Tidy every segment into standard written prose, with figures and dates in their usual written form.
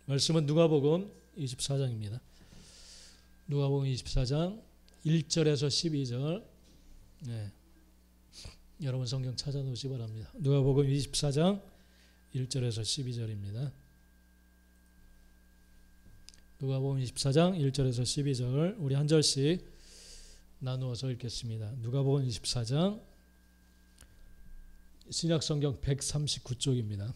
말씀은 누가복음 24장입니다. 누가복음 24장 1절에서 12절. 네. 여러분 성경 찾아놓으시기 바랍니다. 누가복음 24장 1절에서 12절입니다. 누가복음 24장 1절에서 12절 우리 한 절씩 나누어서 읽겠습니다. 누가복음 24장 신약성경 139쪽입니다.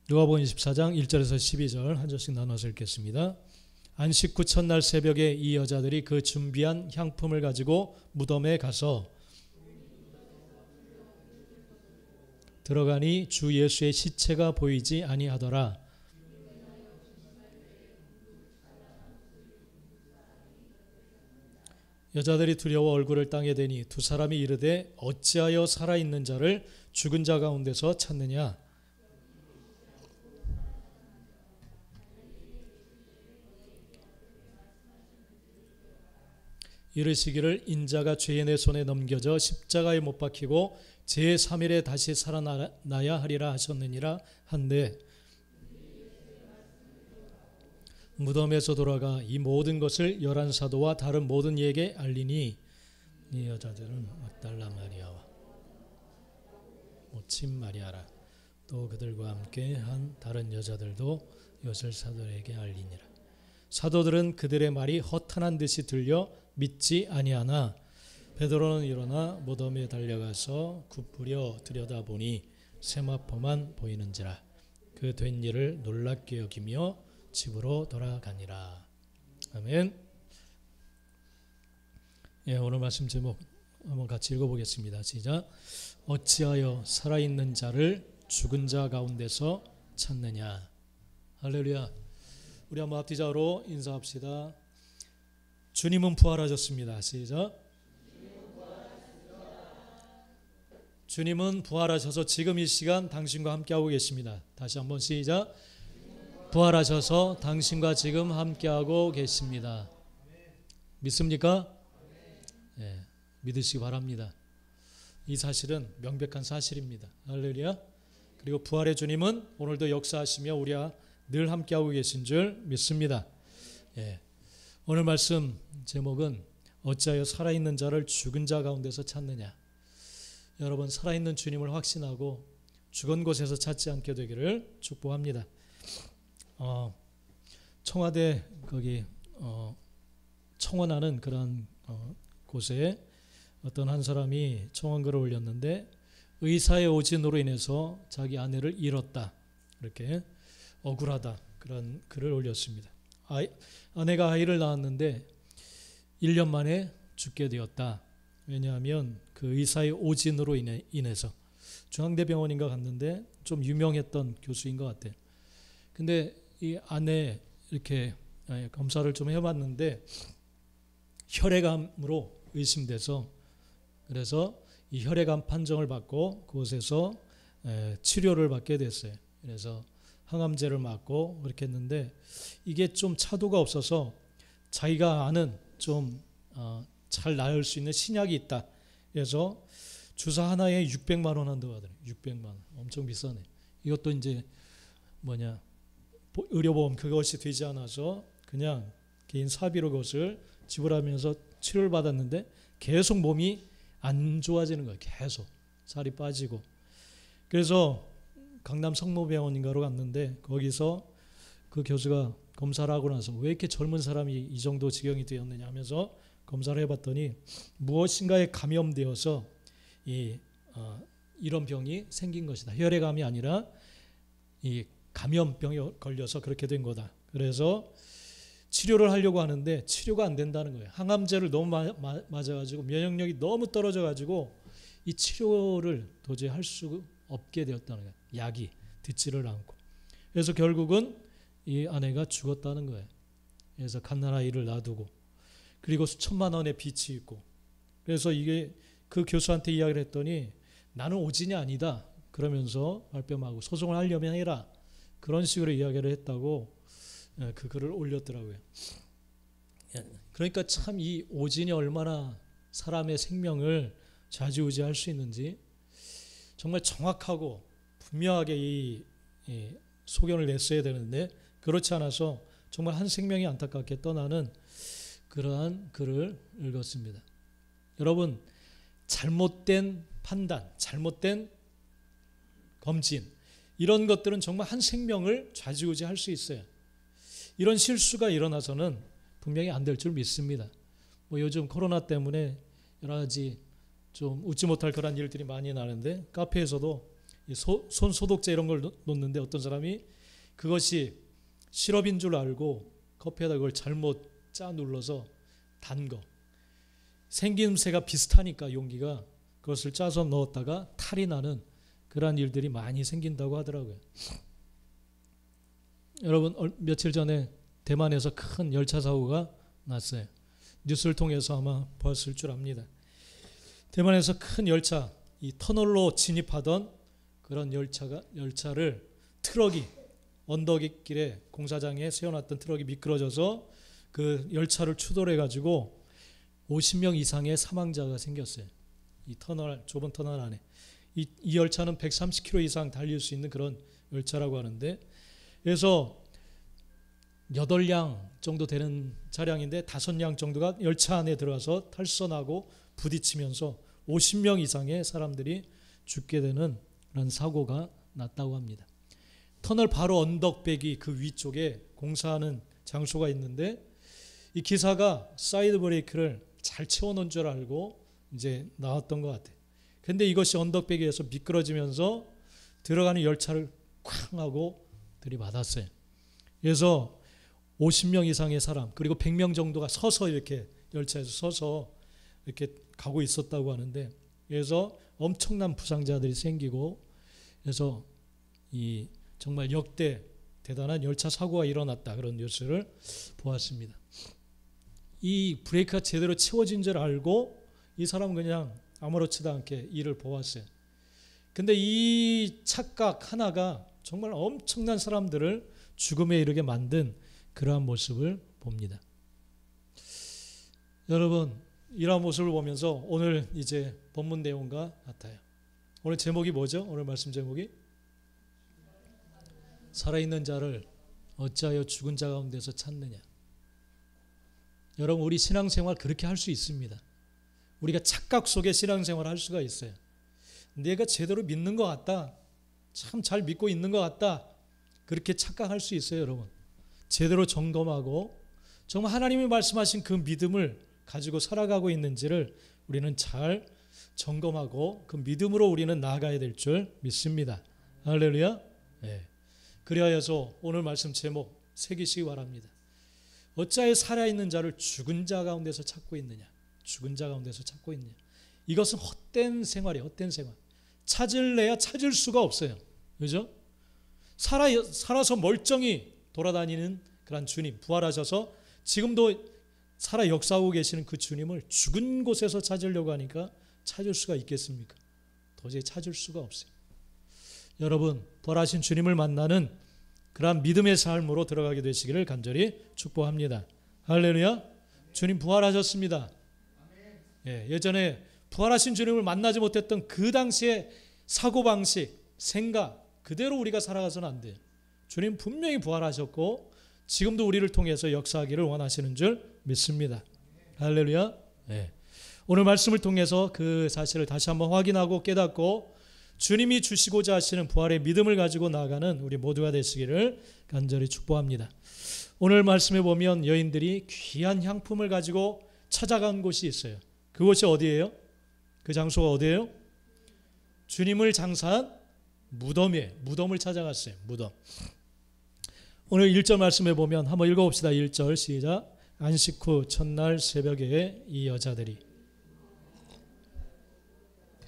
누가복음 24장 1절에서 12절 한 절씩 나눠서 읽겠습니다. 안식 후 첫날 새벽에 이 여자들이 그 준비한 향품을 가지고 무덤에 가서 들어가니 주 예수의 시체가 보이지 아니하더라. 여자들이 두려워 얼굴을 땅에 대니 두 사람이 이르되 어찌하여 살아있는 자를 죽은 자 가운데서 찾느냐. 이르시기를 인자가 죄인의 손에 넘겨져 십자가에 못 박히고 제3일에 다시 살아나야 하리라 하셨느니라 한데 무덤에서 돌아가 이 모든 것을 11사도와 다른 모든 이에게 알리니 이 여자들은 막달라 마리아와 모친 마리아라 또 그들과 함께 한 다른 여자들도 이것을 사도에게 알리니라. 사도들은 그들의 말이 허탄한 듯이 들려 믿지 아니하나 베드로는 일어나 무덤에 달려가서 굽부려 들여다보니 세마포만 보이는지라. 그 된 일을 놀랍게 여기며 집으로 돌아가니라. 아멘. 예, 오늘 말씀 제목 한번 같이 읽어보겠습니다. 시작. 어찌하여 살아있는 자를 죽은 자 가운데서 찾느냐. 할렐루야. 우리 한번 앞뒤자로 인사합시다. 주님은 부활하셨습니다. 시작. 주님은 부활하셔서 지금 이 시간 당신과 함께하고 계십니다. 다시 한번 시작. 부활하셔서 당신과 지금 함께하고 계십니다. 믿습니까? 네, 믿으시기 바랍니다. 이 사실은 명백한 사실입니다. 할렐루야. 그리고 부활의 주님은 오늘도 역사하시며 우리와 늘 함께하고 계신 줄 믿습니다. 예. 오늘 말씀 제목은 어찌하여 살아있는 자를 죽은 자 가운데서 찾느냐. 여러분 살아있는 주님을 확신하고 죽은 곳에서 찾지 않게 되기를 축복합니다. 청와대 거기 청원하는 그런 곳에 어떤 한 사람이 청원글을 올렸는데 의사의 오진으로 인해서 자기 아내를 잃었다. 이렇게 억울하다. 그런 글을 올렸습니다. 아내가 아이를 낳았는데 1년 만에 죽게 되었다. 왜냐하면 그 의사의 오진으로 인해서 중앙대병원인가 갔는데 좀 유명했던 교수인 것 같아요. 근데 이 아내 이렇게 검사를 좀 해봤는데 혈액암으로 의심돼서 그래서 이 혈액암 판정을 받고 그곳에서 치료를 받게 됐어요. 그래서 항암제를 맞고 그렇게 했는데 이게 좀 차도가 없어서 자기가 아는 좀 잘 나을 수 있는 신약이 있다. 그래서 주사 하나에 600만 원 한다고 하더라고요. 600만 원. 엄청 비싸네. 이것도 이제 의료보험 그것이 되지 않아서 그냥 개인 사비로 그것을 지불하면서 치료를 받았는데 계속 몸이 안 좋아지는 거예요. 계속 살이 빠지고. 그래서 강남 성모병원인가로 갔는데 거기서 그 교수가 검사를 하고 나서 왜 이렇게 젊은 사람이 이 정도 지경이 되었느냐 하면서 검사를 해봤더니 무엇인가에 감염되어서 이런 병이 생긴 것이다. 혈액암이 아니라 이 감염병에 걸려서 그렇게 된 거다. 그래서 치료를 하려고 하는데 치료가 안 된다는 거예요. 항암제를 너무 맞아가지고 면역력이 너무 떨어져가지고 이 치료를 도저히 할 수 없게 되었다는 거예요. 약이 듣지를 않고. 그래서 결국은 이 아내가 죽었다는 거예요. 그래서 갓난아이를 놔두고 그리고 수천만 원의 빚이 있고. 그래서 이게 그 교수한테 이야기를 했더니 나는 오진이 아니다. 그러면서 발뺌하고 소송을 하려면 해라. 그런 식으로 이야기를 했다고 그 글을 올렸더라고요. 그러니까 참 이 오진이 얼마나 사람의 생명을 좌지우지할 수 있는지 정말 정확하고 분명하게 이 소견을 냈어야 되는데 그렇지 않아서 정말 한 생명이 안타깝게 떠나는 그러한 글을 읽었습니다. 여러분, 잘못된 판단, 잘못된 검진, 이런 것들은 정말 한 생명을 좌지우지할 수 있어요. 이런 실수가 일어나서는 분명히 안 될 줄 믿습니다. 뭐 요즘 코로나 때문에 여러 가지 좀 웃지 못할 그런 일들이 많이 나는데, 카페에서도 손 소독제 이런 걸 놓는데 어떤 사람이 그것이 시럽인 줄 알고 커피에다 그걸 잘못 짜 눌러서 단 거, 생김새가 비슷하니까 용기가, 그것을 짜서 넣었다가 탈이 나는 그러한 일들이 많이 생긴다고 하더라고요. 여러분, 며칠 전에 대만에서 큰 열차 사고가 났어요. 뉴스를 통해서 아마 봤을 줄 압니다. 대만에서 큰 열차, 이 터널로 진입하던 그런 열차를 트럭이, 언덕길에 공사장에 세워놨던 트럭이 미끄러져서 그 열차를 추돌해가지고 50명 이상의 사망자가 생겼어요. 이 터널, 좁은 터널 안에. 이 열차는 130km 이상 달릴 수 있는 그런 열차라고 하는데, 그래서 8량 정도 되는 차량인데 5량 정도가 열차 안에 들어가서 탈선하고 부딪히면서 50명 이상의 사람들이 죽게 되는 그런 사고가 났다고 합니다. 터널 바로 언덕배기 그 위쪽에 공사하는 장소가 있는데, 이 기사가 사이드 브레이크를 잘 채워놓은 줄 알고 이제 나왔던 것 같아요. 근데 이것이 언덕배기에서 미끄러지면서 들어가는 열차를 쾅 하고 들이받았어요. 그래서 50명 이상의 사람, 그리고 100명 정도가 서서 이렇게 열차에서 서서 이렇게 가고 있었다고 하는데, 그래서 엄청난 부상자들이 생기고, 그래서 이 정말 역대 대단한 열차 사고가 일어났다, 그런 뉴스를 보았습니다. 이 브레이크가 제대로 채워진 줄 알고 이 사람은 그냥 아무렇지도 않게 일을 보았어요. 근데 이 착각 하나가 정말 엄청난 사람들을 죽음에 이르게 만든 그러한 모습을 봅니다. 여러분, 이러한 모습을 보면서 오늘 이제 본문 내용과 같아요. 오늘 제목이 뭐죠? 오늘 말씀 제목이 살아있는 자를 어찌하여 죽은 자 가운데서 찾느냐. 여러분, 우리 신앙생활 그렇게 할 수 있습니다. 우리가 착각 속에 신앙생활을 할 수가 있어요. 내가 제대로 믿는 것 같다, 참 잘 믿고 있는 것 같다, 그렇게 착각할 수 있어요. 여러분, 제대로 점검하고 정말 하나님이 말씀하신 그 믿음을 가지고 살아가고 있는지를 우리는 잘 점검하고 그 믿음으로 우리는 나아가야 될 줄 믿습니다. 할렐루야. 네. 그리하여서 오늘 말씀 제목 새기시기 바랍니다. 어찌하여 살아있는 자를 죽은 자 가운데서 찾고 있느냐. 죽은 자 가운데서 찾고 있느냐. 이것은 헛된 생활이에요. 헛된 생활. 찾을래야 찾을 수가 없어요. 그죠? 살아서 멀쩡히 돌아다니는 그런 주님, 부활하셔서 지금도 살아 역사하고 계시는 그 주님을 죽은 곳에서 찾으려고 하니까 찾을 수가 있겠습니까? 도저히 찾을 수가 없어요. 여러분, 부활하신 주님을 만나는 그러한 믿음의 삶으로 들어가게 되시기를 간절히 축복합니다. 할렐루야. 주님 부활하셨습니다. 예전에 부활하신 주님을 만나지 못했던 그 당시의 사고방식, 생각 그대로 우리가 살아가서는 안 돼요. 주님 분명히 부활하셨고 지금도 우리를 통해서 역사하기를 원하시는 줄 믿습니다. 할렐루야. 오늘 말씀을 통해서 그 사실을 다시 한번 확인하고 깨닫고 주님이 주시고자 하시는 부활의 믿음을 가지고 나아가는 우리 모두가 되시기를 간절히 축복합니다. 오늘 말씀에 보면 여인들이 귀한 향품을 가지고 찾아간 곳이 있어요. 그곳이 어디예요? 그 장소가 어디예요? 주님을 장사한 무덤이에요. 무덤을 찾아갔어요. 무덤. 오늘 1절 말씀에 보면 한번 읽어봅시다. 1절 시작. 안식 후 첫날 새벽에 이 여자들이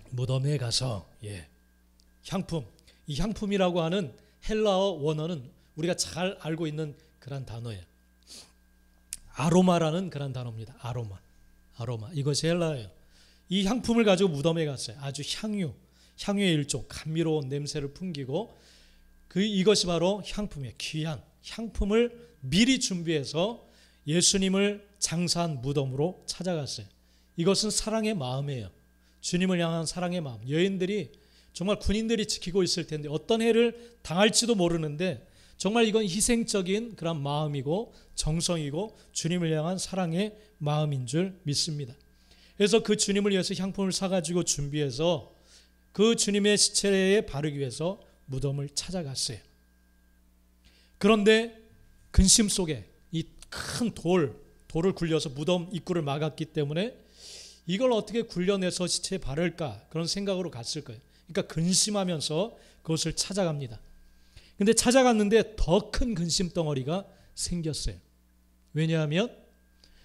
무덤에 가서 향품, 이 향품이라고 하는 헬라어 원어는 우리가 잘 알고 있는 그런 단어예요. 아로마라는 그런 단어입니다. 아로마. 이것이 헬라어예요. 이 향품을 가지고 무덤에 갔어요. 아주 향유의 일종, 감미로운 냄새를 풍기고 이것이 바로 향품이에요. 귀한 향품을 미리 준비해서 예수님을 장사한 무덤으로 찾아갔어요. 이것은 사랑의 마음이에요. 주님을 향한 사랑의 마음. 여인들이 정말 군인들이 지키고 있을 텐데 어떤 해를 당할지도 모르는데 정말 이건 희생적인 그런 마음이고 정성이고 주님을 향한 사랑의 마음인 줄 믿습니다. 그래서 그 주님을 위해서 향품을 사가지고 준비해서 그 주님의 시체에 바르기 위해서 무덤을 찾아갔어요. 그런데 근심 속에 이 큰 돌을 굴려서 무덤 입구를 막았기 때문에 이걸 어떻게 굴려내서 시체에 바를까 그런 생각으로 갔을 거예요. 그러니까 근심하면서 그것을 찾아갑니다. 근데 찾아갔는데 더 큰 근심 덩어리가 생겼어요. 왜냐하면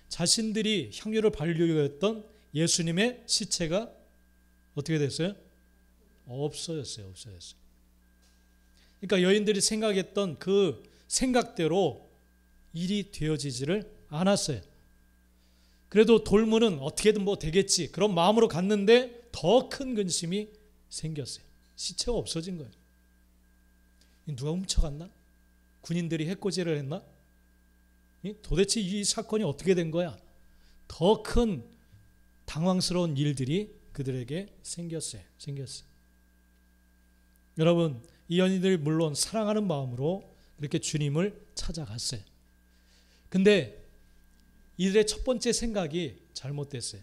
자신들이 향유를 바르려고 했던 예수님의 시체가 어떻게 됐어요? 없어졌어요. 그러니까 여인들이 생각했던 그 생각대로 일이 되어지지를 않았어요. 그래도 돌문은 어떻게든 뭐 되겠지 그런 마음으로 갔는데 더 큰 근심이 생겼어요. 시체가 없어진 거예요. 누가 훔쳐갔나? 군인들이 해코지를 했나? 도대체 이 사건이 어떻게 된 거야? 더 큰 당황스러운 일들이 그들에게 생겼어요. 여러분, 이 여인들이 물론 사랑하는 마음으로 그렇게 주님을 찾아갔어요. 근데 이들의 첫 번째 생각이 잘못됐어요.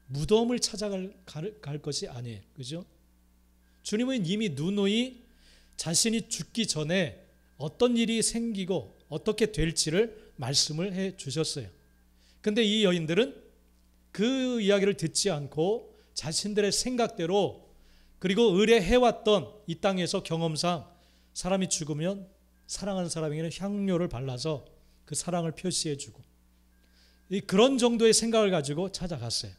무덤을 찾아갈 것이 아니에요. 그죠? 주님은 이미 누누이 자신이 죽기 전에 어떤 일이 생기고 어떻게 될지를 말씀을 해 주셨어요. 근데 이 여인들은 그 이야기를 듣지 않고 자신들의 생각대로 그리고 의뢰해왔던 이 땅에서 경험상 사람이 죽으면 사랑하는 사람에게는 향료를 발라서 그 사랑을 표시해주고 그런 정도의 생각을 가지고 찾아갔어요.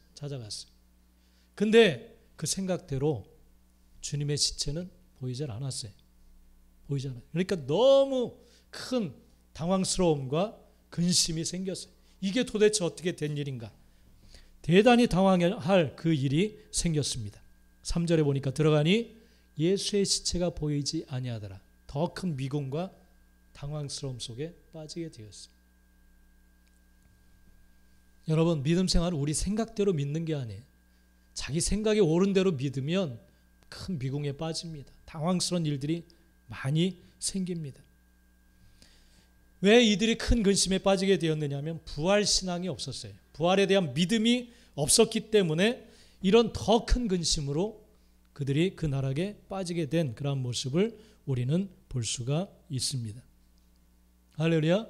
근데 그 생각대로 주님의 시체는 보이질 않았어요. 그러니까 너무 큰 당황스러움과 근심이 생겼어요. 이게 도대체 어떻게 된 일인가? 대단히 당황할 그 일이 생겼습니다. 3절에 보니까 들어가니 예수의 시체가 보이지 아니하더라. 더 큰 미궁과 당황스러움 속에 빠지게 되었어요. 여러분, 믿음 생활은 우리 생각대로 믿는 게 아니에요. 자기 생각이 옳은 대로 믿으면 큰 미궁에 빠집니다. 당황스러운 일들이 많이 생깁니다. 왜 이들이 큰 근심에 빠지게 되었느냐면 부활신앙이 없었어요. 부활에 대한 믿음이 없었기 때문에 이런 더 큰 근심으로 그들이 그 나락에 빠지게 된 그런 모습을 우리는 볼 수가 있습니다. 할렐루야.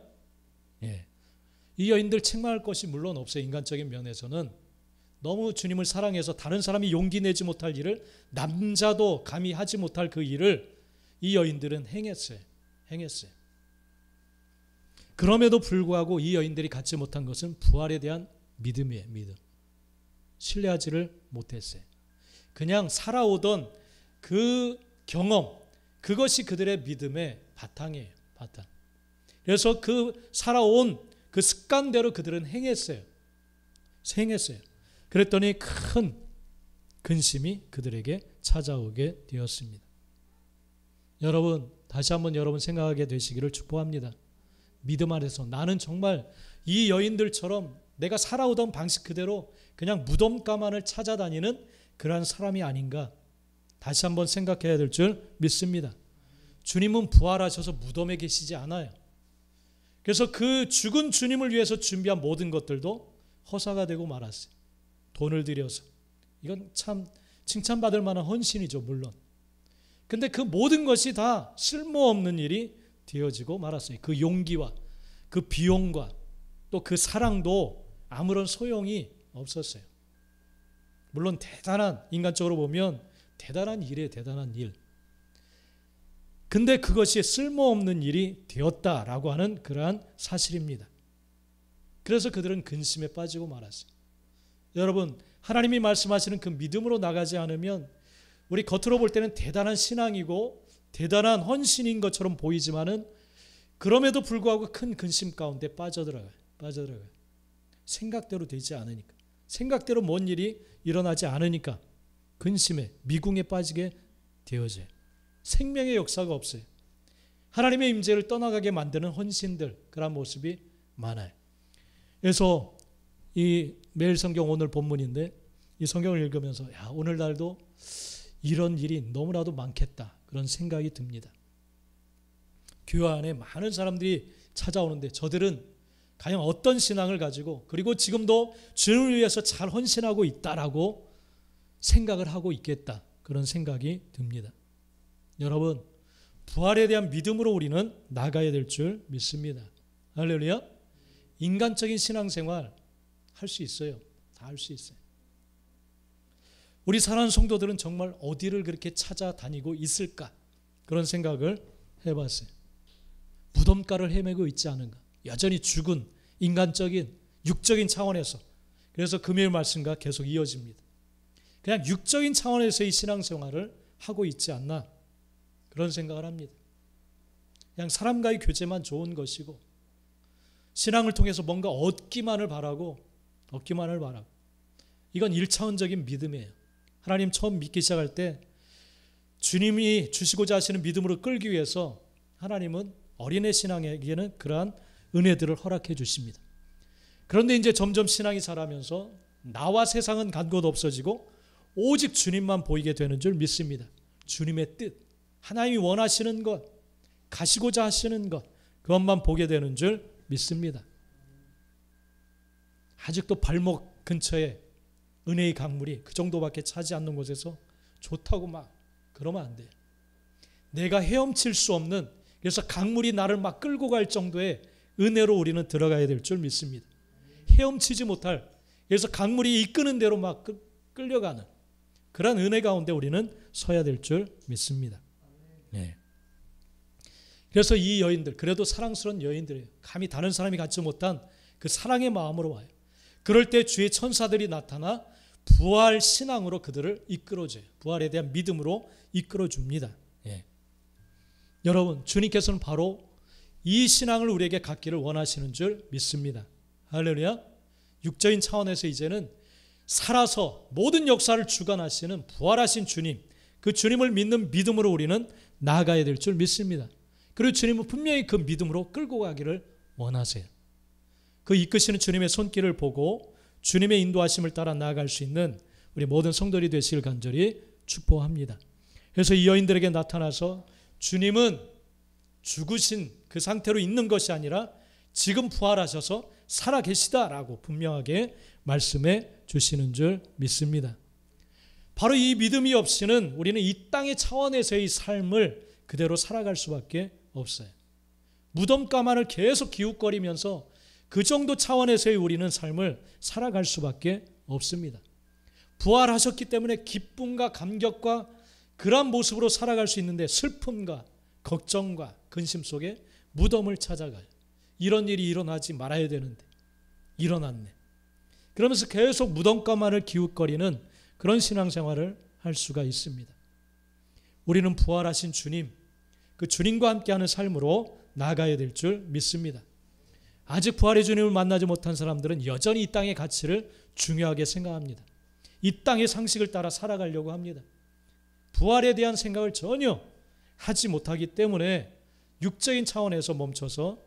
예. 이 여인들 책망할 것이 물론 없어요. 인간적인 면에서는 너무 주님을 사랑해서 다른 사람이 용기 내지 못할 일을, 남자도 감히 하지 못할 그 일을 이 여인들은 행했어요. 그럼에도 불구하고 이 여인들이 갖지 못한 것은 부활에 대한 믿음이에요. 믿음. 신뢰하지를 못했어요. 그냥 살아오던 그 경험, 그것이 그들의 믿음의 바탕이에요. 바탕. 그래서 그 살아온 그 습관대로 그들은 행했어요. 그랬더니 큰 근심이 그들에게 찾아오게 되었습니다. 여러분, 다시 한번 여러분 생각하게 되시기를 축복합니다. 믿음 안에서 나는 정말 이 여인들처럼 내가 살아오던 방식 그대로 그냥 무덤가만을 찾아다니는 그러한 사람이 아닌가 다시 한번 생각해야 될 줄 믿습니다. 주님은 부활하셔서 무덤에 계시지 않아요. 그래서 그 죽은 주님을 위해서 준비한 모든 것들도 허사가 되고 말았어요. 돈을 들여서. 이건 참 칭찬받을 만한 헌신이죠, 물론. 근데 그 모든 것이 다 쓸모없는 일이 되어지고 말았어요. 그 용기와 그 비용과 또 그 사랑도 아무런 소용이 없었어요. 물론 대단한, 인간적으로 보면 대단한 일이에요. 대단한 일. 근데 그것이 쓸모없는 일이 되었다라고 하는 그러한 사실입니다. 그래서 그들은 근심에 빠지고 말았어요. 여러분, 하나님이 말씀하시는 그 믿음으로 나가지 않으면 우리 겉으로 볼 때는 대단한 신앙이고 대단한 헌신인 것처럼 보이지만은 그럼에도 불구하고 큰 근심 가운데 빠져들어가요. 생각대로 되지 않으니까. 생각대로 뭔 일이 일어나지 않으니까 근심에, 미궁에 빠지게 되어져요. 생명의 역사가 없어요. 하나님의 임재를 떠나가게 만드는 헌신들, 그런 모습이 많아요. 그래서 이 매일 성경 오늘 본문인데 이 성경을 읽으면서 오늘날도 이런 일이 너무나도 많겠다, 그런 생각이 듭니다. 교회 안에 많은 사람들이 찾아오는데 저들은 과연 어떤 신앙을 가지고, 그리고 지금도 주님을 위해서 잘 헌신하고 있다라고 생각을 하고 있겠다, 그런 생각이 듭니다. 여러분, 부활에 대한 믿음으로 우리는 나가야 될 줄 믿습니다. 할렐루야. 인간적인 신앙생활 할 수 있어요. 다 할 수 있어요. 우리 사랑하는 성도들은 정말 어디를 그렇게 찾아다니고 있을까, 그런 생각을 해봤어요. 무덤가를 헤매고 있지 않은가. 여전히 죽은 인간적인 육적인 차원에서. 그래서 금요일 말씀과 계속 이어집니다. 그냥 육적인 차원에서의 신앙생활을 하고 있지 않나, 그런 생각을 합니다. 그냥 사람과의 교제만 좋은 것이고, 신앙을 통해서 뭔가 얻기만을 바라고, 이건 1차원적인 믿음이에요. 하나님 처음 믿기 시작할 때 주님이 주시고자 하시는 믿음으로 끌기 위해서 하나님은 어린애 신앙에게는 그러한 은혜들을 허락해 주십니다. 그런데 이제 점점 신앙이 자라면서 나와 세상은 간 곳 없어지고 오직 주님만 보이게 되는 줄 믿습니다. 주님의 뜻, 하나님이 원하시는 것, 가시고자 하시는 것, 그것만 보게 되는 줄 믿습니다. 아직도 발목 근처에 은혜의 강물이 그 정도밖에 차지 않는 곳에서 좋다고 막 그러면 안 돼요. 내가 헤엄칠 수 없는, 그래서 강물이 나를 막 끌고 갈 정도의 은혜로 우리는 들어가야 될 줄 믿습니다. 헤엄치지 못할, 그래서 강물이 이끄는 대로 막 끌려가는 그런 은혜 가운데 우리는 서야 될 줄 믿습니다. 네. 그래서 이 여인들, 그래도 사랑스러운 여인들이에요. 감히 다른 사람이 갖지 못한 그 사랑의 마음으로 와요. 그럴 때 주의 천사들이 나타나 부활 신앙으로 그들을 이끌어줘요. 부활에 대한 믿음으로 이끌어줍니다. 예. 여러분, 주님께서는 바로 이 신앙을 우리에게 갖기를 원하시는 줄 믿습니다. 할렐루야. 육적인 차원에서 이제는 살아서 모든 역사를 주관하시는 부활하신 주님, 그 주님을 믿는 믿음으로 우리는 나아가야 될 줄 믿습니다. 그리고 주님은 분명히 그 믿음으로 끌고 가기를 원하세요. 그 이끄시는 주님의 손길을 보고 주님의 인도하심을 따라 나아갈 수 있는 우리 모든 성도들이 되시길 간절히 축복합니다. 그래서 이 여인들에게 나타나서 주님은 죽으신 그 상태로 있는 것이 아니라 지금 부활하셔서 살아계시다라고 분명하게 말씀해 주시는 줄 믿습니다. 바로 이 믿음이 없이는 우리는 이 땅의 차원에서의 삶을 그대로 살아갈 수밖에 없어요. 무덤가만을 계속 기웃거리면서 그 정도 차원에서의 우리는 삶을 살아갈 수밖에 없습니다. 부활하셨기 때문에 기쁨과 감격과 그러한 모습으로 살아갈 수 있는데 슬픔과 걱정과 근심 속에 무덤을 찾아가요. 이런 일이 일어나지 말아야 되는데 일어났네. 그러면서 계속 무덤가만을 기웃거리는 그런 신앙생활을 할 수가 있습니다. 우리는 부활하신 주님, 그 주님과 함께하는 삶으로 나아가야 될 줄 믿습니다. 아직 부활의 주님을 만나지 못한 사람들은 여전히 이 땅의 가치를 중요하게 생각합니다. 이 땅의 상식을 따라 살아가려고 합니다. 부활에 대한 생각을 전혀 하지 못하기 때문에 육적인 차원에서 멈춰서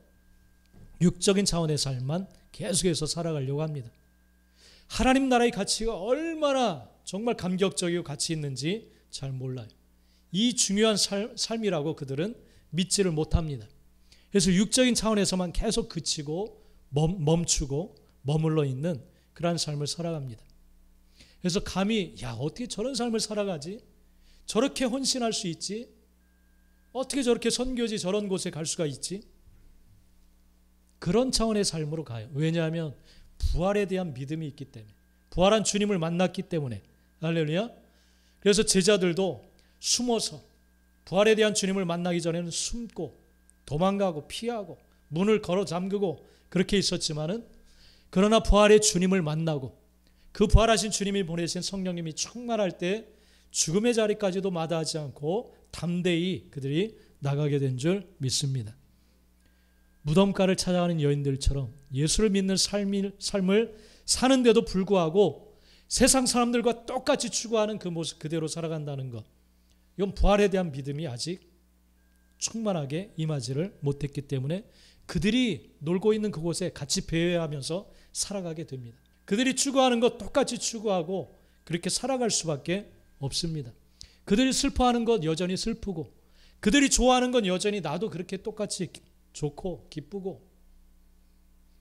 육적인 차원의 삶만 계속해서 살아가려고 합니다. 하나님 나라의 가치가 얼마나 정말 감격적이고 가치 있는지 잘 몰라요. 이 중요한 삶이라고 그들은 믿지를 못합니다. 그래서 육적인 차원에서만 계속 그치고 멈추고 머물러 있는 그러한 삶을 살아갑니다. 그래서 감히 어떻게 저런 삶을 살아가지? 저렇게 헌신할 수 있지? 어떻게 저렇게 선교지 저런 곳에 갈 수가 있지? 그런 차원의 삶으로 가요. 왜냐하면 부활에 대한 믿음이 있기 때문에, 부활한 주님을 만났기 때문에. 할렐루야. 그래서 제자들도 숨어서 부활에 대한 주님을 만나기 전에는 숨고 도망가고 피하고 문을 걸어 잠그고 그렇게 있었지만은, 그러나 부활의 주님을 만나고 그 부활하신 주님이 보내신 성령님이 충만할 때 죽음의 자리까지도 마다하지 않고 담대히 그들이 나가게 된 줄 믿습니다. 무덤가를 찾아가는 여인들처럼 예수를 믿는 삶을 사는데도 불구하고 세상 사람들과 똑같이 추구하는 그 모습 그대로 살아간다는 것, 이건 부활에 대한 믿음이 아직 충만하게 임하지를 못했기 때문에 그들이 놀고 있는 그곳에 같이 배회하면서 살아가게 됩니다. 그들이 추구하는 것 똑같이 추구하고 그렇게 살아갈 수밖에 없습니다. 그들이 슬퍼하는 것 여전히 슬프고, 그들이 좋아하는 건 여전히 나도 그렇게 똑같이 좋고 기쁘고,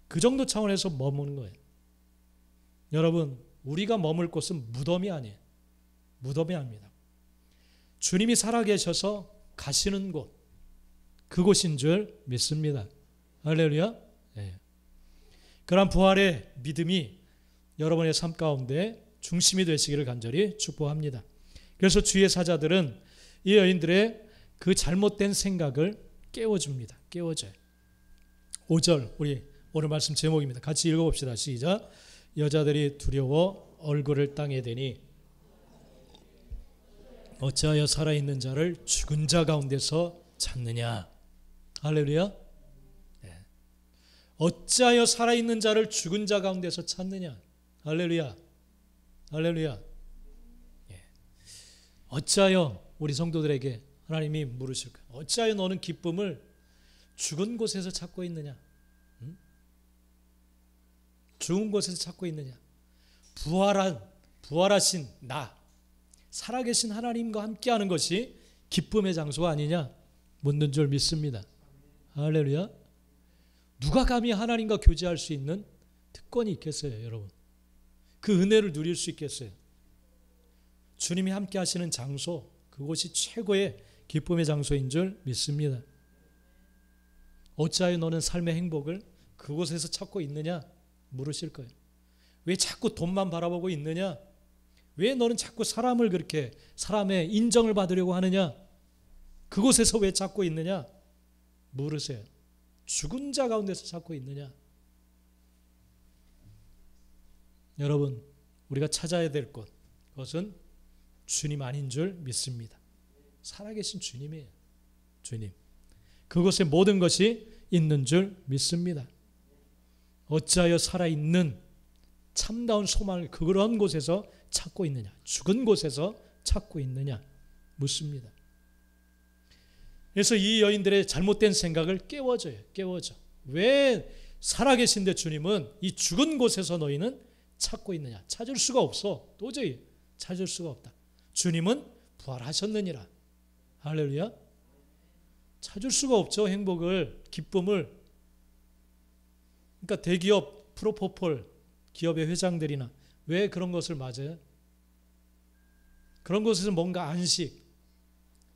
그 정도 차원에서 머무는 거예요. 여러분, 우리가 머물 곳은 무덤이 아니에요. 무덤이 아닙니다. 주님이 살아계셔서 가시는 곳, 그곳인 줄 믿습니다. 할렐루야. 네. 그러한 부활의 믿음이 여러분의 삶 가운데 중심이 되시기를 간절히 축복합니다. 그래서 주의 사자들은 이 여인들의 그 잘못된 생각을 깨워줍니다. 깨워줘요. 5절, 우리 오늘 말씀 제목입니다. 같이 읽어봅시다. 시작. 여자들이 두려워 얼굴을 땅에 대니 어찌하여 살아있는 자를 죽은 자 가운데서 찾느냐. 할렐루야. 네. 어찌하여 살아있는 자를 죽은 자 가운데서 찾느냐. 할렐루야. 할렐루야. 네. 어찌하여 우리 성도들에게 하나님이 물으실까요? 어찌하여 너는 기쁨을 죽은 곳에서 찾고 있느냐. 응? 죽은 곳에서 찾고 있느냐. 부활하신 나, 살아계신 하나님과 함께하는 것이 기쁨의 장소가 아니냐 묻는 줄 믿습니다. 할렐루야. 누가 감히 하나님과 교제할 수 있는 특권이 있겠어요, 여러분? 그 은혜를 누릴 수 있겠어요? 주님이 함께 하시는 장소, 그곳이 최고의 기쁨의 장소인 줄 믿습니다. 어찌하여 너는 삶의 행복을 그곳에서 찾고 있느냐 물으실 거예요. 왜 자꾸 돈만 바라보고 있느냐? 왜 너는 자꾸 사람을 그렇게, 사람의 인정을 받으려고 하느냐? 그곳에서 왜 찾고 있느냐 물으세요. 죽은 자 가운데서 찾고 있느냐? 여러분, 우리가 찾아야 될 곳, 그것은 주님 아닌 줄 믿습니다. 살아계신 주님이에요. 주님. 그곳에 모든 것이 있는 줄 믿습니다. 어찌하여 살아있는 참다운 소망을 그런 곳에서 찾고 있느냐, 죽은 곳에서 찾고 있느냐 묻습니다. 그래서 이 여인들의 잘못된 생각을 깨워줘요. 깨워줘. 왜 살아계신데 주님은 이 죽은 곳에서 너희는 찾고 있느냐. 찾을 수가 없어. 도저히 찾을 수가 없다. 주님은 부활하셨느니라. 할렐루야. 찾을 수가 없죠. 행복을, 기쁨을. 그러니까 대기업 프로포폴 기업의 회장들이나 왜 그런 것을 맞아요? 그런 것에서 뭔가 안식,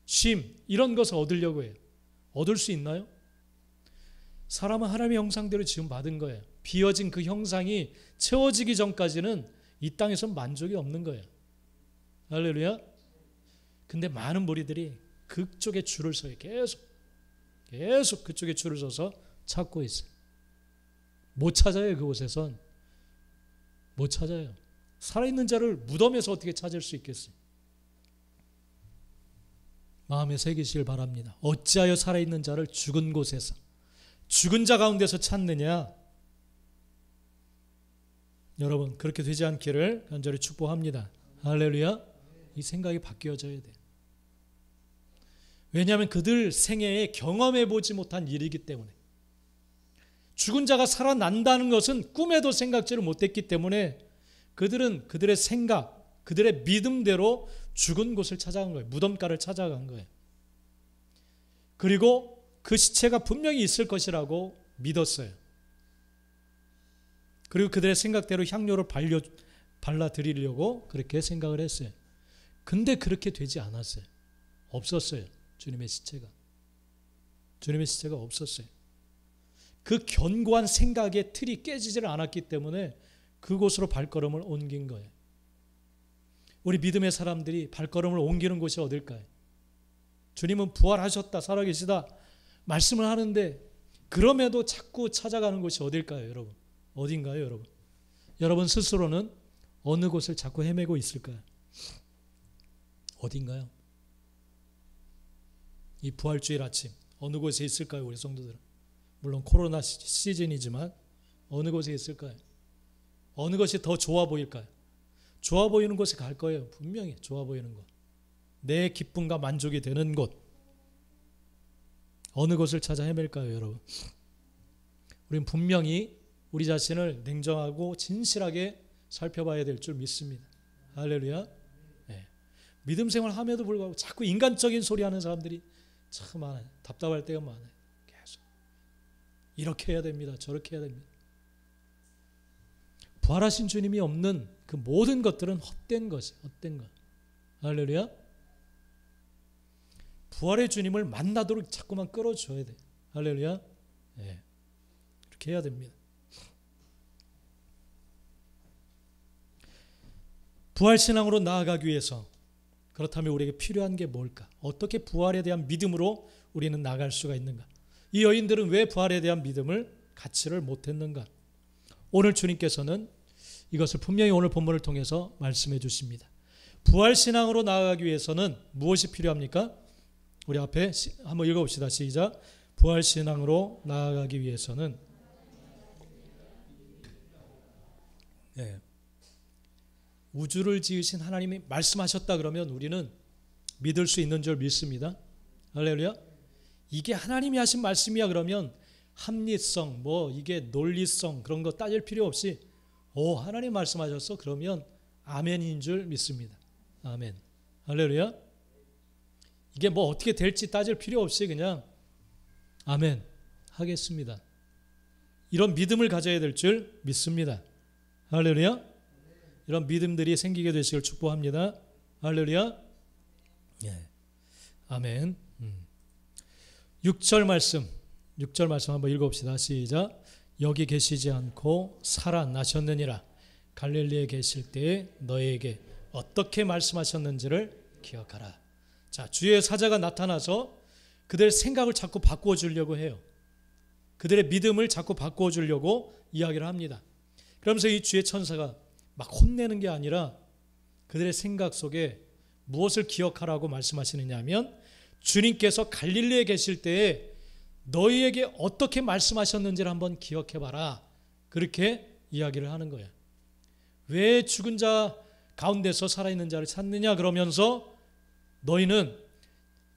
쉼 이런 것을 얻으려고 해요. 얻을 수 있나요? 사람은 하나님의 형상대로 지금 받은 거예요. 비어진 그 형상이 채워지기 전까지는 이 땅에서 만족이 없는 거예요. 할렐루야. 근데 많은 무리들이 그쪽에 줄을 서요. 계속 그쪽에 줄을 서서 찾고 있어요. 못 찾아요. 그곳에선 못 찾아요. 살아있는 자를 무덤에서 어떻게 찾을 수 있겠어요? 마음에 새기시길 바랍니다. 어찌하여 살아있는 자를 죽은 곳에서, 죽은 자 가운데서 찾느냐. 여러분, 그렇게 되지 않기를 간절히 축복합니다. 할렐루야. 이 생각이 바뀌어져야 돼요. 왜냐하면 그들 생애에 경험해 보지 못한 일이기 때문에, 죽은 자가 살아난다는 것은 꿈에도 생각지를 못했기 때문에 그들은 그들의 생각, 그들의 믿음대로 죽은 곳을 찾아간 거예요. 무덤가를 찾아간 거예요. 그리고 그 시체가 분명히 있을 것이라고 믿었어요. 그리고 그들의 생각대로 향료를 발라드리려고 그렇게 생각을 했어요. 근데 그렇게 되지 않았어요. 없었어요. 주님의 시체가. 주님의 시체가 없었어요. 그 견고한 생각의 틀이 깨지질 않았기 때문에 그곳으로 발걸음을 옮긴 거예요. 우리 믿음의 사람들이 발걸음을 옮기는 곳이 어딜까요? 주님은 부활하셨다, 살아계시다 말씀을 하는데 그럼에도 자꾸 찾아가는 곳이 어딜까요, 여러분? 어딘가요, 여러분? 여러분 스스로는 어느 곳을 자꾸 헤매고 있을까요? 어딘가요? 이 부활주일 아침 어느 곳에 있을까요, 우리 성도들은? 물론 코로나 시즌이지만 어느 곳에 있을까요? 어느 것이 더 좋아 보일까요? 좋아 보이는 곳에 갈 거예요. 분명히 좋아 보이는 곳. 내 기쁨과 만족이 되는 곳. 어느 곳을 찾아 헤맬까요, 여러분? 우리는 분명히 우리 자신을 냉정하고 진실하게 살펴봐야 될 줄 믿습니다. 할렐루야. 네. 믿음 생활함에도 불구하고 자꾸 인간적인 소리 하는 사람들이 참 많아요. 답답할 때가 많아요. 계속 이렇게 해야 됩니다. 저렇게 해야 됩니다. 부활하신 주님이 없는 그 모든 것들은 헛된 것이에요. 헛된 것. 할렐루야. 부활의 주님을 만나도록 자꾸만 끌어줘야 돼요. 할렐루야. 네. 이렇게 해야 됩니다. 부활신앙으로 나아가기 위해서 그렇다면 우리에게 필요한 게 뭘까? 어떻게 부활에 대한 믿음으로 우리는 나갈 수가 있는가? 이 여인들은 왜 부활에 대한 믿음을 갖지를 못했는가? 오늘 주님께서는 이것을 분명히 오늘 본문을 통해서 말씀해 주십니다. 부활신앙으로 나아가기 위해서는 무엇이 필요합니까? 우리 앞에 한번 읽어봅시다. 시작. 부활신앙으로 나아가기 위해서는 우주를 지으신 하나님이 말씀하셨다 그러면 우리는 믿을 수 있는 줄 믿습니다. 할렐루야. 이게 하나님이 하신 말씀이야 그러면 합리성, 이게 논리성 그런 거 따질 필요 없이 하나님 말씀하셨어? 그러면 아멘인 줄 믿습니다. 아멘. 할렐루야. 이게 어떻게 될지 따질 필요 없이 그냥 아멘 하겠습니다. 이런 믿음을 가져야 될 줄 믿습니다. 할렐루야. 이런 믿음들이 생기게 되시길 축복합니다. 할렐루야. 예. 아멘. 6절 말씀 한번 읽어봅시다. 시작. 여기 계시지 않고 살아나셨느니라. 갈릴리에 계실 때에 너에게 어떻게 말씀하셨는지를 기억하라. 자, 주의 사자가 나타나서 그들의 생각을 자꾸 바꾸어 주려고 해요. 그들의 믿음을 자꾸 바꾸어 주려고 이야기를 합니다. 그러면서 이 주의 천사가 막 혼내는 게 아니라 그들의 생각 속에 무엇을 기억하라고 말씀하시느냐 하면 주님께서 갈릴리에 계실 때에 너희에게 어떻게 말씀하셨는지를 한번 기억해봐라. 그렇게 이야기를 하는 거예요. 왜 죽은 자 가운데서 살아있는 자를 찾느냐 그러면서 너희는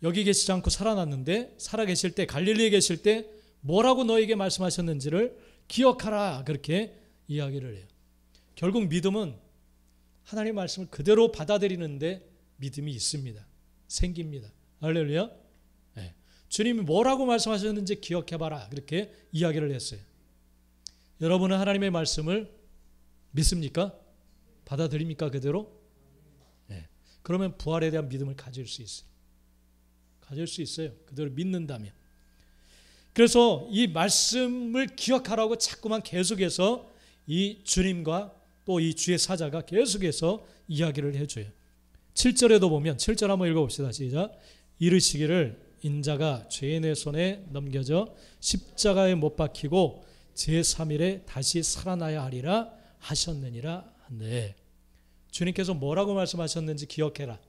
여기 계시지 않고 살아났는데 살아계실 때 갈릴리에 계실 때 뭐라고 너희에게 말씀하셨는지를 기억하라. 그렇게 이야기를 해요. 결국 믿음은 하나님의 말씀을 그대로 받아들이는데 믿음이 있습니다. 생깁니다. 할렐루야. 네. 주님이 뭐라고 말씀하셨는지 기억해봐라. 그렇게 이야기를 했어요. 여러분은 하나님의 말씀을 믿습니까? 받아들입니까? 그대로? 네. 그러면 부활에 대한 믿음을 가질 수 있어요. 가질 수 있어요. 그대로 믿는다면. 그래서 이 말씀을 기억하라고 자꾸만 계속해서 이 주님과 또 이 주의 사자가 계속해서 이야기를 해줘요. 7절에도 보면 7절 한번 읽어봅시다. 시작. 이르시기를 인자가 죄인의 손에 넘겨져 십자가에 못 박히고 제3일에 다시 살아나야 하리라 하셨느니라 한데 주님께서 뭐라고 말씀하셨는지 기억해라.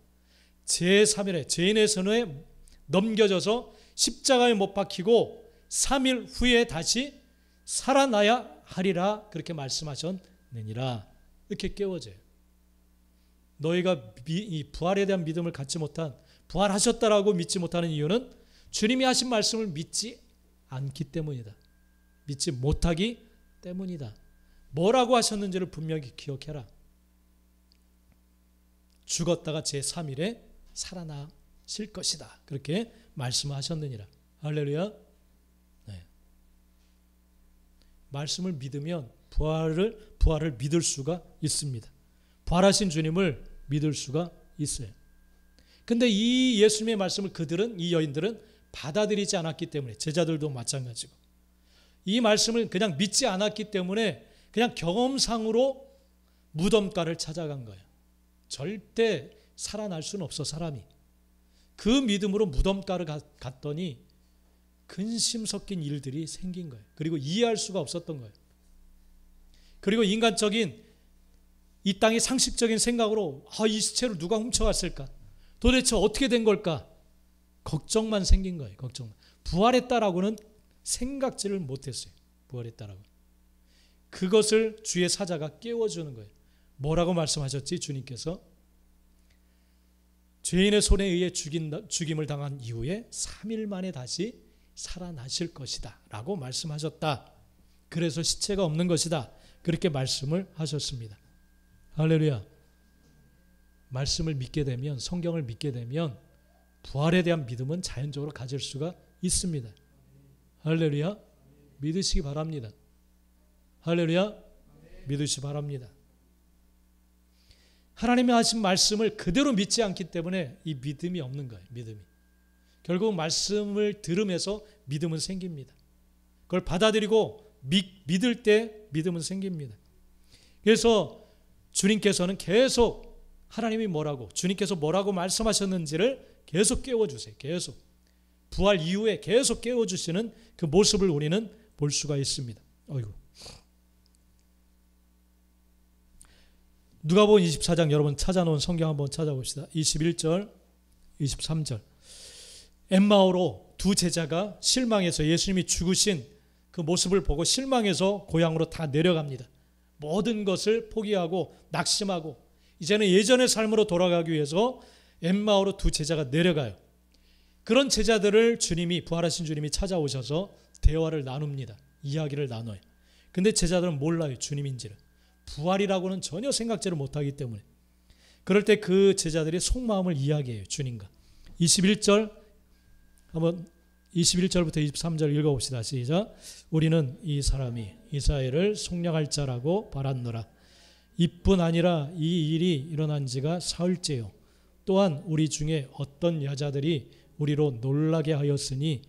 제3일에 죄인의 손에 넘겨져서 십자가에 못 박히고 3일 후에 다시 살아나야 하리라 그렇게 말씀하셨느니라. 이렇게 깨워져요. 너희가 이 부활에 대한 믿음을 갖지 못한 부활하셨다라고 믿지 못하는 이유는 주님이 하신 말씀을 믿지 않기 때문이다. 믿지 못하기 때문이다. 뭐라고 하셨는지를 분명히 기억해라. 죽었다가 제3일에 살아나실 것이다. 그렇게 말씀하셨느니라. 할렐루야. 네. 말씀을 믿으면 부활을 믿을 수가 있습니다. 부활하신 주님을 믿을 수가 있어요. 근데 이 예수님의 말씀을 이 여인들은 받아들이지 않았기 때문에 제자들도 마찬가지고 이 말씀을 그냥 믿지 않았기 때문에 그냥 경험상으로 무덤가를 찾아간 거예요. 절대 살아날 수는 없어 사람이. 그 믿음으로 무덤가를 갔더니 근심 섞인 일들이 생긴 거예요. 그리고 이해할 수가 없었던 거예요. 그리고 인간적인 이 땅의 상식적인 생각으로 이 시체를 누가 훔쳐갔을까? 도대체 어떻게 된 걸까? 걱정만 생긴 거예요. 걱정만. 부활했다라고는 생각지를 못했어요. 부활했다라고. 그것을 주의 사자가 깨워주는 거예요. 뭐라고 말씀하셨지? 주님께서 죄인의 손에 의해 죽임을 당한 이후에 3일 만에 다시 살아나실 것이다 라고 말씀하셨다. 그래서 시체가 없는 것이다. 그렇게 말씀을 하셨습니다. 할렐루야. 말씀을 믿게 되면, 성경을 믿게 되면 부활에 대한 믿음은 자연적으로 가질 수가 있습니다. 할렐루야. 믿으시기 바랍니다. 할렐루야. 믿으시기 바랍니다. 하나님이 하신 말씀을 그대로 믿지 않기 때문에 이 믿음이 없는 거예요. 믿음이. 결국 말씀을 들으면서 믿음은 생깁니다. 그걸 받아들이고 믿을 때 믿음은 생깁니다. 그래서 주님께서는 계속 하나님이 뭐라고, 주님께서 뭐라고 말씀하셨는지를 계속 깨워주세요. 계속. 부활 이후에 계속 깨워주시는 그 모습을 우리는 볼 수가 있습니다. 어이구. 누가복음 24장 여러분 찾아놓은 성경 한번 찾아봅시다. 21절, 23절. 엠마오로 두 제자가 실망해서 예수님이 죽으신 그 모습을 보고 실망해서 고향으로 다 내려갑니다. 모든 것을 포기하고 낙심하고 이제는 예전의 삶으로 돌아가기 위해서 엠마오로 두 제자가 내려가요. 그런 제자들을 주님이, 부활하신 주님이 찾아오셔서 대화를 나눕니다. 이야기를 나눠요. 근데 제자들은 몰라요. 주님인지를. 부활이라고는 전혀 생각지를 못하기 때문에. 그럴 때 그 제자들이 속마음을 이야기해요. 주님과. 21절 한번 21절부터 23절 읽어봅시다. 시작. 우리는 이 사람이 이스라엘을 속량할 자라고 바랐노라. 이뿐 아니라 이 일이 일어난 지가 사흘째요. 또한 우리 중에 어떤 여자들이 우리로 놀라게 하였으니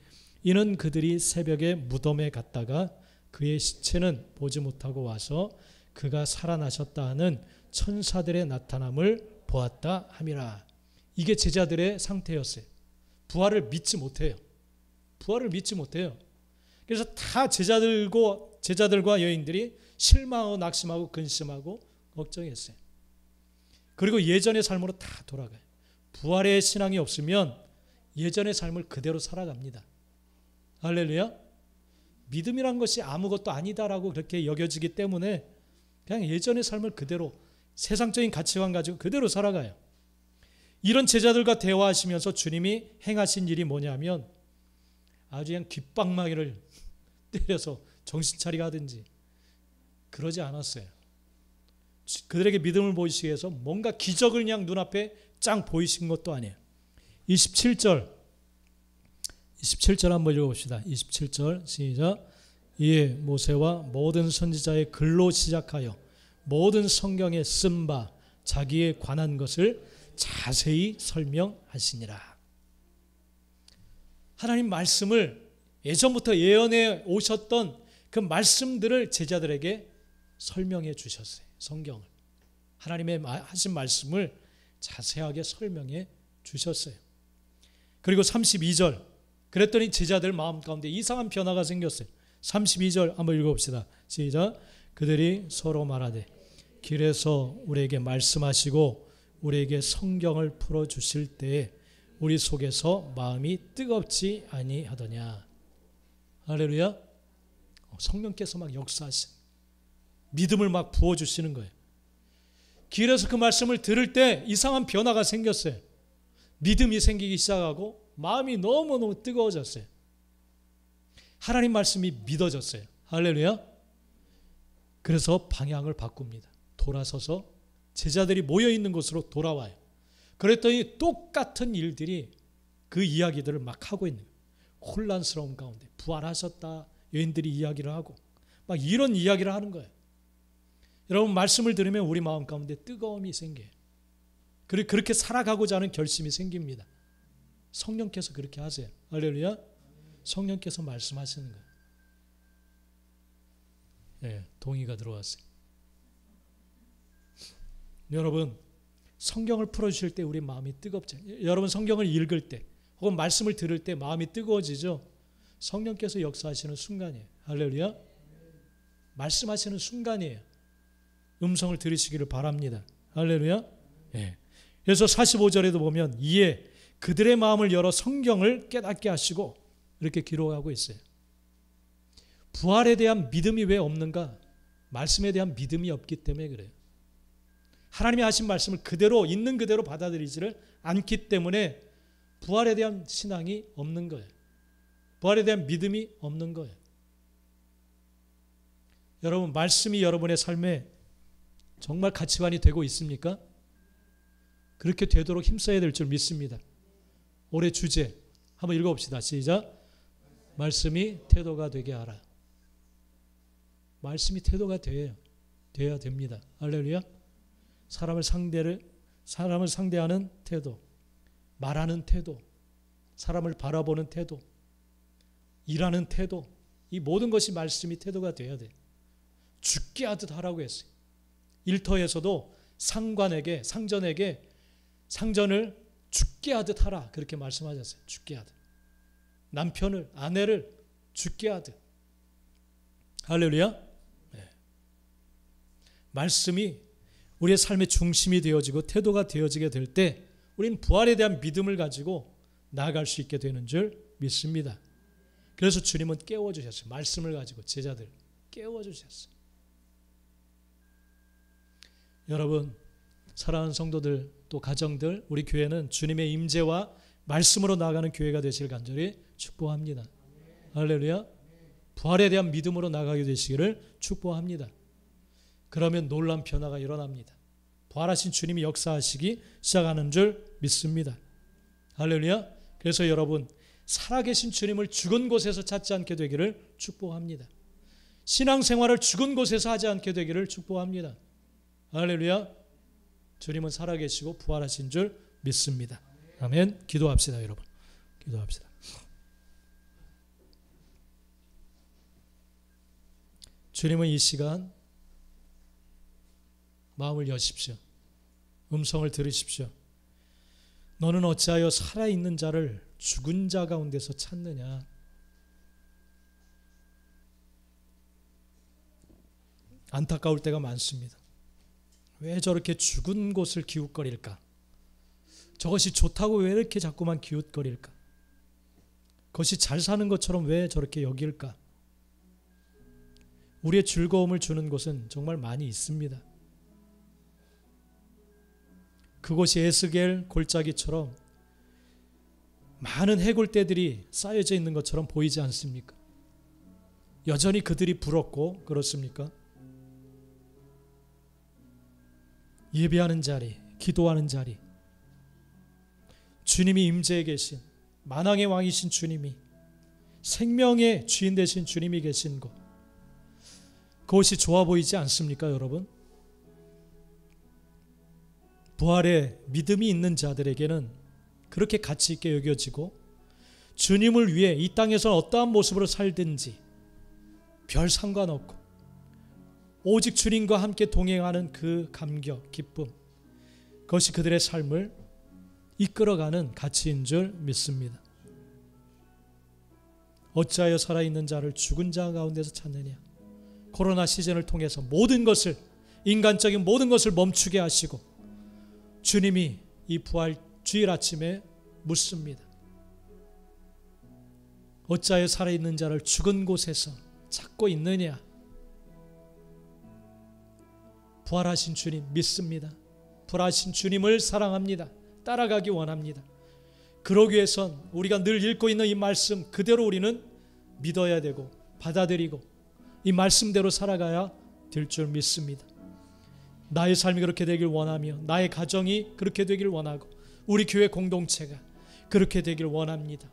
이는 그들이 새벽에 무덤에 갔다가 그의 시체는 보지 못하고 와서 그가 살아나셨다 하는 천사들의 나타남을 보았다 함이라. 이게 제자들의 상태였어요. 부활을 믿지 못해요. 부활을 믿지 못해요. 그래서 다 제자들과 여인들이 실망하고 낙심하고 근심하고 걱정했어요. 그리고 예전의 삶으로 다 돌아가요. 부활의 신앙이 없으면 예전의 삶을 그대로 살아갑니다. 할렐루야. 믿음이란 것이 아무것도 아니다라고 그렇게 여겨지기 때문에 그냥 예전의 삶을 그대로 세상적인 가치관 가지고 그대로 살아가요. 이런 제자들과 대화하시면서 주님이 행하신 일이 뭐냐면 아주 그냥 귓방망이를 때려서 정신 차리게 하든지 그러지 않았어요. 그들에게 믿음을 보이시기 위해서 뭔가 기적을 그냥 눈앞에 짱 보이신 것도 아니에요. 27절 한번 읽어봅시다. 27절 시작. 이에 모세와 모든 선지자의 글로 시작하여 모든 성경에 쓴 바 자기에 관한 것을 자세히 설명하시니라. 하나님 말씀을 예전부터 예언해 오셨던 그 말씀들을 제자들에게 설명해 주셨어요. 성경을. 하나님의 하신 말씀을 자세하게 설명해 주셨어요. 그리고 32절. 그랬더니 제자들 마음 가운데 이상한 변화가 생겼어요. 32절 한번 읽어봅시다. 시작. 그들이 서로 말하되 길에서 우리에게 말씀하시고 우리에게 성경을 풀어주실 때에 우리 속에서 마음이 뜨겁지 아니하더냐. 할렐루야. 성령께서 막 역사하신 믿음을 막 부어주시는 거예요. 길에서 그 말씀을 들을 때 이상한 변화가 생겼어요. 믿음이 생기기 시작하고 마음이 너무너무 뜨거워졌어요. 하나님 말씀이 믿어졌어요. 할렐루야. 그래서 방향을 바꿉니다. 돌아서서 제자들이 모여있는 곳으로 돌아와요. 그랬더니 똑같은 일들이 그 이야기들을 막 하고 있는 거예요. 혼란스러운 가운데 부활하셨다 여인들이 이야기를 하고 막 이런 이야기를 하는 거예요. 여러분 말씀을 들으면 우리 마음 가운데 뜨거움이 생겨요. 그리고 그렇게 살아가고자 하는 결심이 생깁니다. 성령께서 그렇게 하세요. 할렐루야. 성령께서 말씀하시는 거예요. 네, 동의가 들어왔어요. 여러분 성경을 풀어주실 때 우리 마음이 뜨겁죠. 여러분 성경을 읽을 때 혹은 말씀을 들을 때 마음이 뜨거워지죠. 성령께서 역사하시는 순간이에요. 할렐루야. 말씀하시는 순간이에요. 음성을 들으시기를 바랍니다. 할렐루야. 네. 그래서 45절에도 보면 이에 그들의 마음을 열어 성경을 깨닫게 하시고 이렇게 기록하고 있어요. 부활에 대한 믿음이 왜 없는가? 말씀에 대한 믿음이 없기 때문에 그래요. 하나님이 하신 말씀을 그대로 있는 그대로 받아들이지를 않기 때문에 부활에 대한 신앙이 없는 거예요. 부활에 대한 믿음이 없는 거예요. 여러분 말씀이 여러분의 삶에 정말 가치관이 되고 있습니까? 그렇게 되도록 힘써야 될 줄 믿습니다. 올해 주제 한번 읽어봅시다. 시작. 말씀이 태도가 되게 하라. 말씀이 태도가 돼야 됩니다. 할렐루야. 사람을 상대하는 태도, 말하는 태도, 사람을 바라보는 태도, 일하는 태도, 이 모든 것이 말씀이 태도가 돼야 돼. 죽게 하듯 하라고 했어요. 일터에서도 상전에게 상전을 죽게 하듯 하라, 그렇게 말씀하셨어요. 죽게 하듯. 남편을, 아내를 죽게 하듯. 할렐루야. 네. 말씀이 우리의 삶의 중심이 되어지고 태도가 되어지게 될 때 우리는 부활에 대한 믿음을 가지고 나아갈 수 있게 되는 줄 믿습니다. 그래서 주님은 깨워주셨어요. 말씀을 가지고 제자들 깨워주셨어요. 여러분, 사랑하는 성도들, 또 가정들, 우리 교회는 주님의 임재와 말씀으로 나아가는 교회가 되시길 간절히 축복합니다. 할렐루야. 부활에 대한 믿음으로 나아가게 되시기를 축복합니다. 그러면 놀라운 변화가 일어납니다. 부활하신 주님이 역사하시기 시작하는 줄 믿습니다. 할렐루야. 그래서 여러분, 살아계신 주님을 죽은 곳에서 찾지 않게 되기를 축복합니다. 신앙생활을 죽은 곳에서 하지 않게 되기를 축복합니다. 할렐루야. 주님은 살아계시고 부활하신 줄 믿습니다. 아멘. 기도합시다, 여러분. 기도합시다. 주님은 이 시간 마음을 여십시오. 음성을 들으십시오. 너는 어찌하여 살아있는 자를 죽은 자 가운데서 찾느냐. 안타까울 때가 많습니다. 왜 저렇게 죽은 곳을 기웃거릴까? 저것이 좋다고 왜 이렇게 자꾸만 기웃거릴까? 그것이 잘 사는 것처럼 왜 저렇게 여길까? 우리의 즐거움을 주는 곳은 정말 많이 있습니다. 그곳이 에스겔 골짜기처럼 많은 해골떼들이 쌓여져 있는 것처럼 보이지 않습니까? 여전히 그들이 부럽고 그렇습니까? 예배하는 자리, 기도하는 자리, 주님이 임재해 계신, 만왕의 왕이신 주님이, 생명의 주인 되신 주님이 계신 곳, 그것이 좋아 보이지 않습니까, 여러분? 부활의 믿음이 있는 자들에게는 그렇게 가치 있게 여겨지고, 주님을 위해 이 땅에서 어떠한 모습으로 살든지 별 상관없고 오직 주님과 함께 동행하는 그 감격, 기쁨, 그것이 그들의 삶을 이끌어가는 가치인 줄 믿습니다. 어찌하여 살아있는 자를 죽은 자 가운데서 찾느냐. 코로나 시즌을 통해서 모든 것을, 인간적인 모든 것을 멈추게 하시고 주님이 이 부활 주일 아침에 묻습니다. 어찌하여 살아있는 자를 죽은 곳에서 찾고 있느냐. 부활하신 주님 믿습니다. 부활하신 주님을 사랑합니다. 따라가기 원합니다. 그러기 위해선 우리가 늘 읽고 있는 이 말씀 그대로 우리는 믿어야 되고 받아들이고 이 말씀대로 살아가야 될 줄 믿습니다. 나의 삶이 그렇게 되길 원하며 나의 가정이 그렇게 되길 원하고 우리 교회 공동체가 그렇게 되길 원합니다.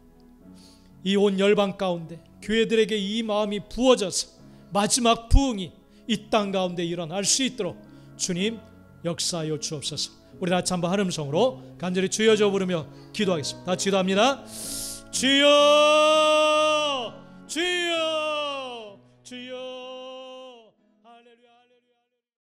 이 온 열방 가운데 교회들에게 이 마음이 부어져서 마지막 부흥이 이 땅 가운데 일어날 수 있도록 주님 역사하여 주옵소서. 우리 같이 한번 한 음성으로 간절히 주여 부르며 기도하겠습니다. 다 기도합니다. 주여, 주여, 주여.